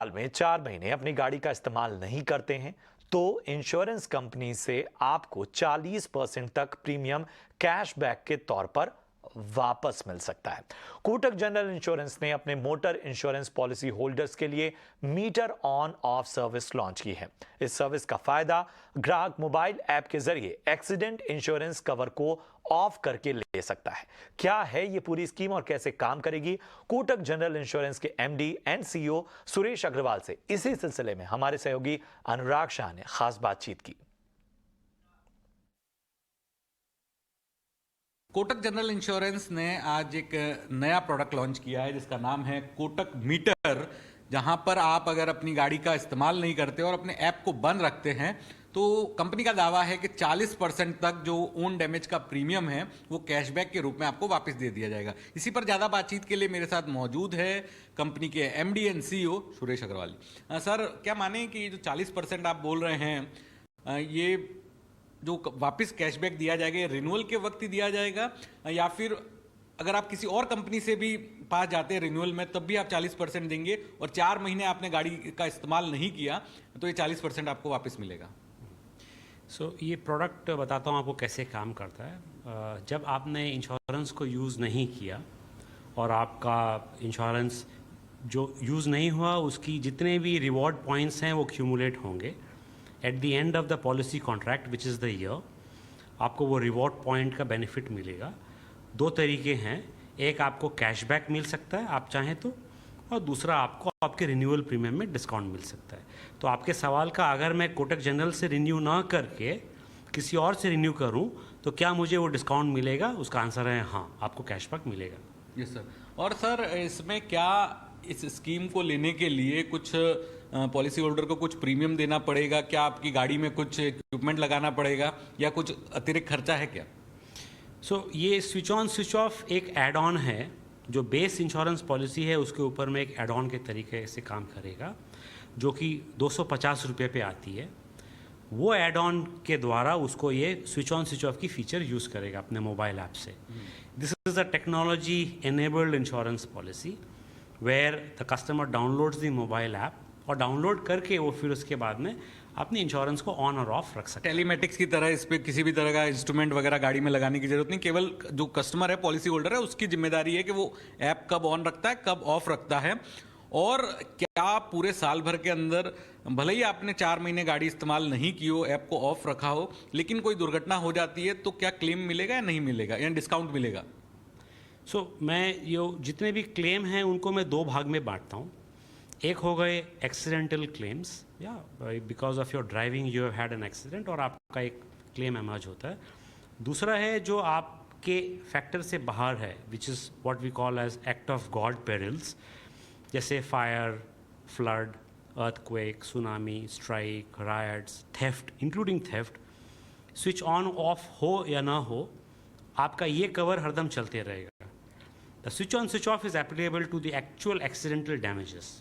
साल में 4 महीने अपनी गाड़ी का इस्तेमाल नहीं करते हैं तो इंश्योरेंस कंपनी से आपको 40% तक प्रीमियम कैशबैक के तौर पर वापस मिल सकता है। कोटक जनरल इंश्योरेंस ने अपने मोटर इंश्योरेंस पॉलिसी होल्डर्स के लिए meter on off service launch की है। इस सर्विस का फायदा ग्राहक मोबाइल ऐप के जरिए एक्सीडेंट इंश्योरेंस कवर को ऑफ करके ले सकता है। क्या है ये पूरी स्कीम और कैसे काम करेगी, कोटक जनरल इंश्योरेंस के MD and CEO Suresh Agarwal से इसी सिलसिले में हमारे सहयोगी अनुराग शाह ने खास बातचीत की। कोटक जनरल इंश्योरेंस ने आज एक नया प्रोडक्ट लॉन्च किया है जिसका नाम है कोटक मीटर, जहां पर आप अगर अपनी गाड़ी का इस्तेमाल नहीं करते और अपने ऐप को बंद रखते हैं तो कंपनी का दावा है कि 40% तक जो ओन डैमेज का प्रीमियम है वो कैशबैक के रूप में आपको वापस दे दिया जाएगा। इसी पर ज़्यादा बातचीत के लिए मेरे साथ मौजूद है कंपनी के MD and CEO Suresh Agarwal. Sir, क्या माने कि जो 40% आप बोल रहे हैं ये जो वापस कैशबैक दिया जाएगा ये रिन्यूअल के वक्त ही दिया जाएगा, या फिर अगर आप किसी और कंपनी से भी पास जाते हैं रिन्यूअल में तब भी आप 40% देंगे और 4 महीने आपने गाड़ी का इस्तेमाल नहीं किया तो ये 40% आपको वापस मिलेगा? ये प्रोडक्ट बताता हूँ आपको कैसे काम करता है। जब आपने इंश्योरेंस को यूज़ नहीं किया और आपका इंश्योरेंस जो यूज़ नहीं हुआ उसकी जितने भी रिवॉर्ड पॉइंट्स हैं वो क्यूमुलेट होंगे at the end of the policy contract which is the year. आपको वो रिवॉर्ड पॉइंट का बेनिफिट मिलेगा। 2 तरीके हैं, एक आपको कैशबैक मिल सकता है आप चाहें तो, और दूसरा आपको आपके रिन्यूअल प्रीमियम में डिस्काउंट मिल सकता है। तो आपके सवाल का, अगर मैं कोटक जनरल से रिन्यू ना करके किसी और से रिन्यू करूं तो क्या मुझे वो डिस्काउंट मिलेगा, उसका आंसर है हाँ, आपको कैशबैक मिलेगा। Yes sir. और सर, इसमें क्या इस स्कीम को लेने के लिए कुछ पॉलिसी होल्डर को कुछ प्रीमियम देना पड़ेगा? क्या आपकी गाड़ी में कुछ इक्विपमेंट लगाना पड़ेगा या कुछ अतिरिक्त खर्चा है क्या? ये स्विच ऑन स्विच ऑफ एक एड ऑन है जो बेस इंश्योरेंस पॉलिसी है उसके ऊपर में एक एड ऑन के तरीके से काम करेगा, जो कि 250 रुपये पे आती है। वो एड ऑन के द्वारा उसको ये स्विच ऑन स्विच ऑफ की फीचर यूज़ करेगा अपने मोबाइल ऐप से। This is a technology enabled insurance policy where the customer downloads the mobile app और डाउनलोड करके वो फिर उसके बाद में अपने इंश्योरेंस को ऑन और ऑफ रख सकते हैं। टेलीमेटिक्स की तरह इस पर किसी भी तरह का इंस्ट्रूमेंट वगैरह गाड़ी में लगाने की जरूरत नहीं, केवल जो कस्टमर है, पॉलिसी होल्डर है, उसकी जिम्मेदारी है कि वो ऐप कब ऑन रखता है कब ऑफ रखता है। और क्या पूरे साल भर के अंदर भले ही आपने 4 महीने गाड़ी इस्तेमाल नहीं की हो, ऐप को ऑफ रखा हो, लेकिन कोई दुर्घटना हो जाती है तो क्या क्लेम मिलेगा या नहीं मिलेगा या डिस्काउंट मिलेगा? मैं ये जितने भी क्लेम हैं उनको मैं 2 भाग में बांटता हूँ। एक हो गए एक्सीडेंटल क्लेम्स, या because of your driving you have had an accident और आपका एक क्लेम एमर्ज होता है। दूसरा है जो आपके फैक्टर से बाहर है, which is what we call as act of God perils, जैसे fire, flood, earthquake, tsunami, strike, riots, theft, including theft. Switch on off हो या ना हो, आपका ये कवर हरदम चलते रहेगा। The switch on switch off is applicable to the actual accidental damages.